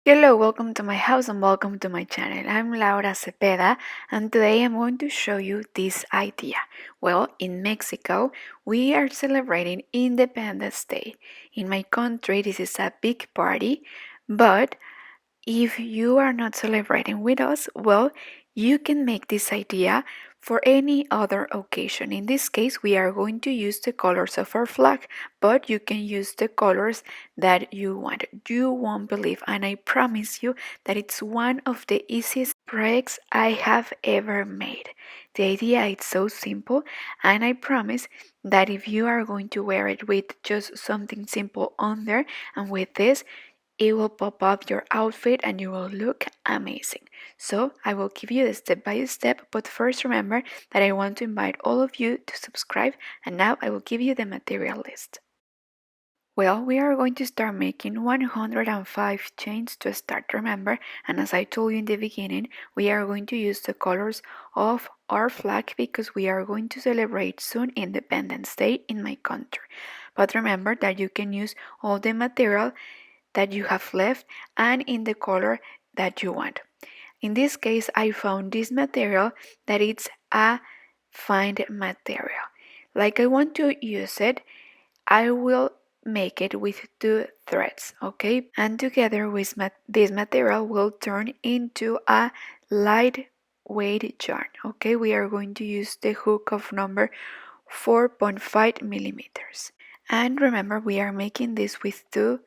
Hello, welcome to my house and welcome to my channel. I'm Laura Cepeda and today I'm going to show you this idea. Well, in Mexico, we are celebrating Independence Day. In my country, this is a big party, but if you are not celebrating with us, well, you can make this idea for any other occasion. In this case, we are going to use the colors of our flag, but you can use the colors that you want. You won't believe, and I promise you that it's one of the easiest projects I have ever made. The idea is so simple, and I promise that if you are going to wear it with just something simple on there and with this, it will pop up your outfit and you will look amazing. So I will give you the step by step, but first remember that I want to invite all of you to subscribe, and now I will give you the material list. Well, we are going to start making 105 chains to start, remember, and as I told you in the beginning, we are going to use the colors of our flag because we are going to celebrate soon Independence Day in my country. But remember that you can use all the material that you have left and in the color that you want. In this case, I found this material that it's a fine material. Like I want to use it, I will make it with 2 threads, okay? And together with this material will turn into a lightweight yarn, okay? We are going to use the hook of number 4.5 millimeters. And remember, we are making this with 2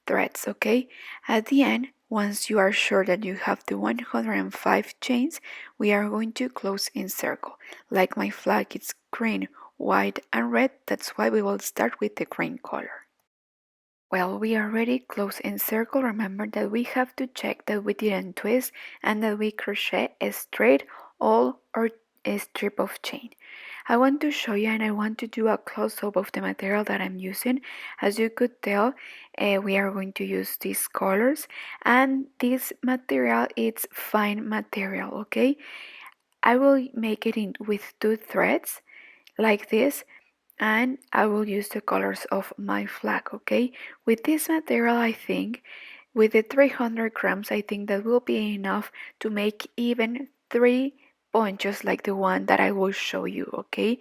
threads, okay? At the end, once you are sure that you have the 105 chains, we are going to close in circle. Like my flag is green, white and red, that's why we will start with the green color. Well, we already closed in circle. Remember that we have to check that we didn't twist and that we crochet straight all our strip of chain. I want to show you and I want to do a close-up of the material that I'm using. As you could tell, we are going to use these colors and this material is fine material, okay? I will make it in with 2 threads like this and I will use the colors of my flag, okay? With this material, I think, with the 300 grams, I think that will be enough to make even 3 ponchos like the one that I will show you, okay?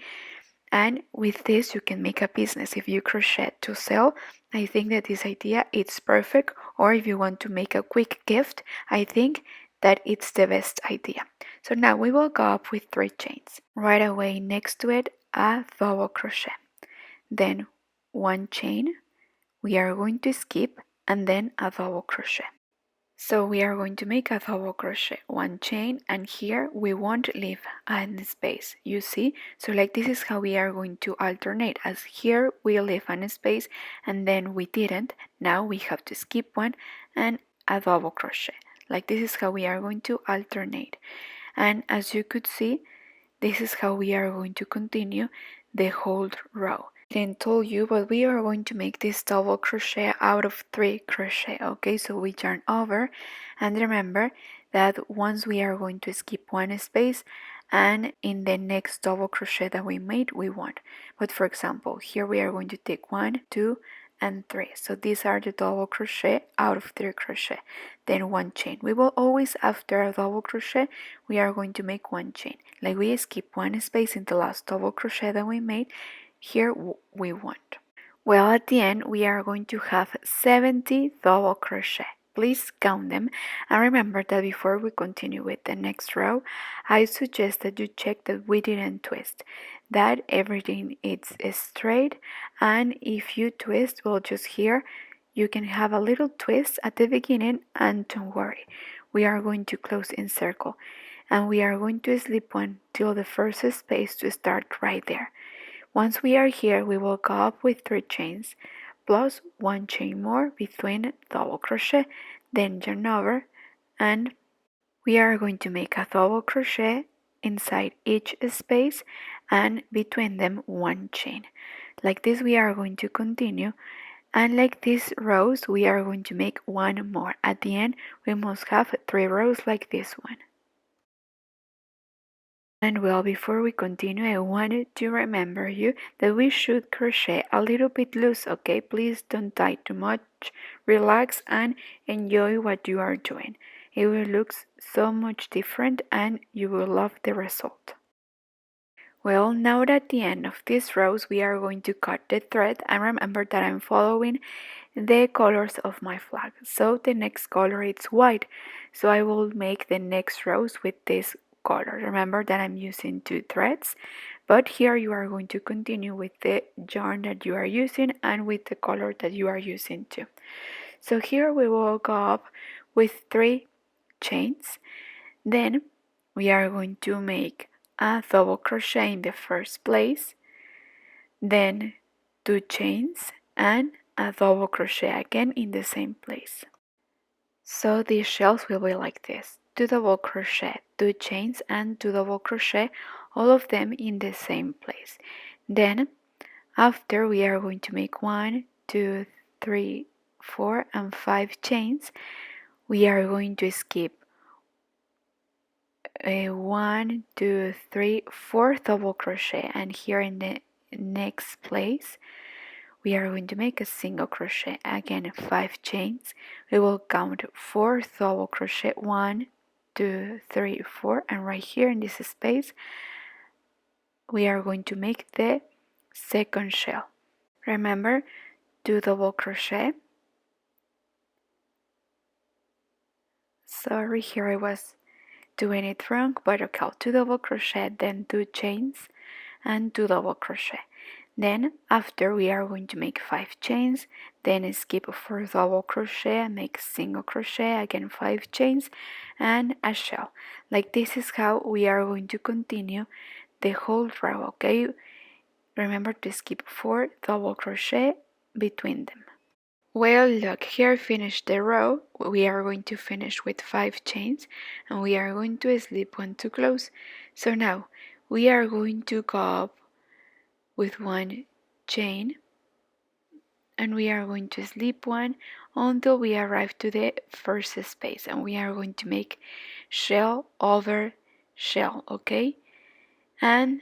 And with this, you can make a business. If you crochet to sell, I think that this idea is perfect. Or if you want to make a quick gift, I think that it's the best idea. So now we will go up with 3 chains. Right away next to it, a double crochet. Then 1 chain, we are going to skip and then a double crochet. So we are going to make a double crochet, 1 chain, and here we won't leave any space, you see? So like this is how we are going to alternate, as here we leave an space and then we didn't, now we have to skip one and a double crochet. Like this is how we are going to alternate. And as you could see, this is how we are going to continue the whole row. Didn't told you, but we are going to make this double crochet out of 3 crochet, okay? So we turn over and remember that once we are going to skip 1 space and in the next double crochet that we made we won't. But for example, here we are going to take 1, 2 and 3. So these are the double crochet out of 3 crochet. Then 1 chain. We will always, after a double crochet, we are going to make 1 chain. Like we skip 1 space in the last double crochet that we made, here we won't. Well, at the end we are going to have 70 double crochet. Please count them and remember that before we continue with the next row, I suggest that you check that we didn't twist, that everything is straight, and if you twist, well, just here you can have a little twist at the beginning and don't worry, we are going to close in circle and we are going to slip 1 till the first space to start right there. Once we are here, we will go up with 3 chains, plus 1 chain more between double crochet, then yarn over, and we are going to make a double crochet inside each space and between them 1 chain. Like this we are going to continue, and like these rows we are going to make 1 more. At the end we must have 3 rows like this one. And well, before we continue, I wanted to remember you that we should crochet a little bit loose, okay? Please don't tie too much. Relax and enjoy what you are doing. It will look so much different and you will love the result. Well, now at the end of this rows, we are going to cut the thread, and remember that I'm following the colors of my flag. So the next color is white. So I will make the next rows with this color. Remember that I'm using 2 threads, but here you are going to continue with the yarn that you are using and with the color that you are using too. So here we will go up with 3 chains. Then we are going to make a double crochet in the first place, then 2 chains and a double crochet again in the same place. So these shells will be like this: 2 double crochet, 2 chains and 2 double crochet, all of them in the same place. Then after we are going to make 1, 2, 3, 4 and 5 chains. We are going to skip 1, 2, 3, 4 double crochet, and here in the next place we are going to make a single crochet, again 5 chains. We will count 4 double crochet, 1, 2, 3, 4, and right here in this space we are going to make the second shell. Remember, 2 double crochet. Sorry, here I was doing it wrong, but okay, 2 double crochet, then 2 chains and 2 double crochet. Then after we are going to make 5 chains, then skip 4 double crochet and make single crochet, again 5 chains and a shell. Like this is how we are going to continue the whole row, okay? Remember to skip 4 double crochet between them. Well, look, here I finished the row. We are going to finish with 5 chains and we are going to slip 1 to close. So now we are going to go up with 1 chain and we are going to slip 1 until we arrive to the first space, and we are going to make shell over shell, okay? And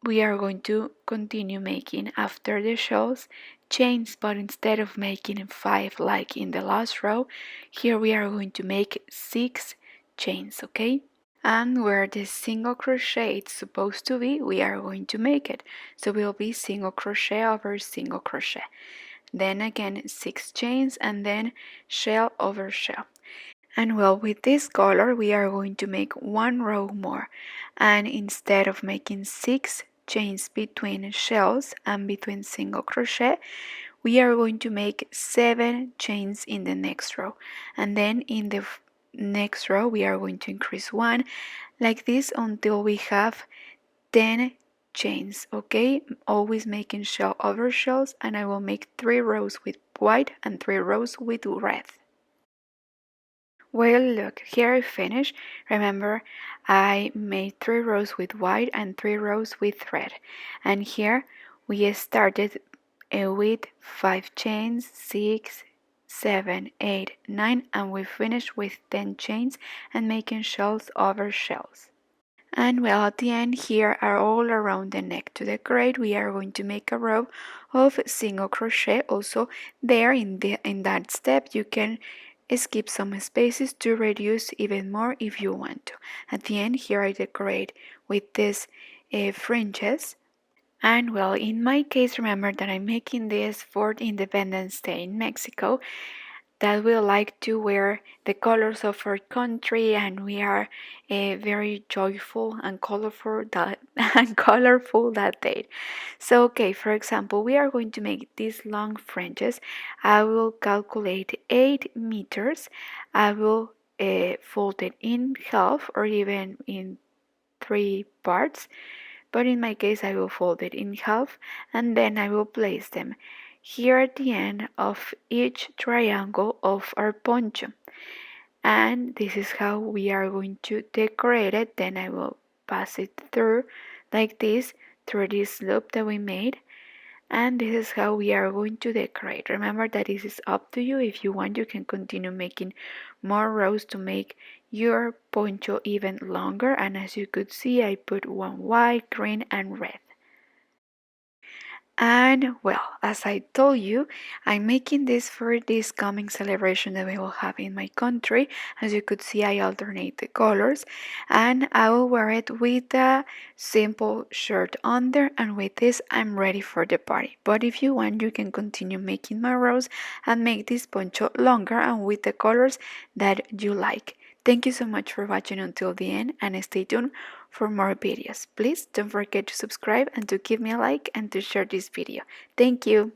we are going to continue making after the shells chains, but instead of making 5 like in the last row, here we are going to make 6 chains, okay? And where the single crochet is supposed to be, we are going to make it. So it will be single crochet over single crochet. Then again 6 chains and then shell over shell. And well, with this color we are going to make 1 row more, and instead of making 6 chains between shells and between single crochet, we are going to make 7 chains in the next row, and then in the next row we are going to increase 1 like this until we have 10 chains, okay? Always making shell over shells, and I will make 3 rows with white and 3 rows with red. Well, look, here I finished. Remember, I made 3 rows with white and 3 rows with red. And here we started with 5 chains, 6, 7, 8, 9, and we finished with 10 chains and making shells over shells. And well, at the end here are all around the neck. To decorate, we are going to make a row of single crochet. Also, there in that step, you can skip some spaces to reduce even more if you want to. At the end here I decorate with these fringes. And well, in my case, remember that I'm making this for Independence Day in Mexico, that we like to wear the colors of our country, and we are very joyful and colorful that day. So okay, for example, we are going to make these long fringes. I will calculate 8 meters. I will fold it in half or even in 3 parts, but in my case I will fold it in half, and then I will place them here at the end of each triangle of our poncho. And this is how we are going to decorate it. Then I will pass it through like this, through this loop that we made, And this is how we are going to decorate. Remember that this is up to you. If you want, you can continue making more rows to make your poncho even longer. And as you could see, I put one white, green, and red. And well, as I told you, I'm making this for this coming celebration that we will have in my country. As you could see, I alternate the colors, and I will wear it with a simple shirt under, and with this I'm ready for the party. But if you want, you can continue making my rows and make this poncho longer and with the colors that you like. Thank you so much for watching until the end, and stay tuned for more videos. Please don't forget to subscribe and to give me a like and to share this video. Thank you.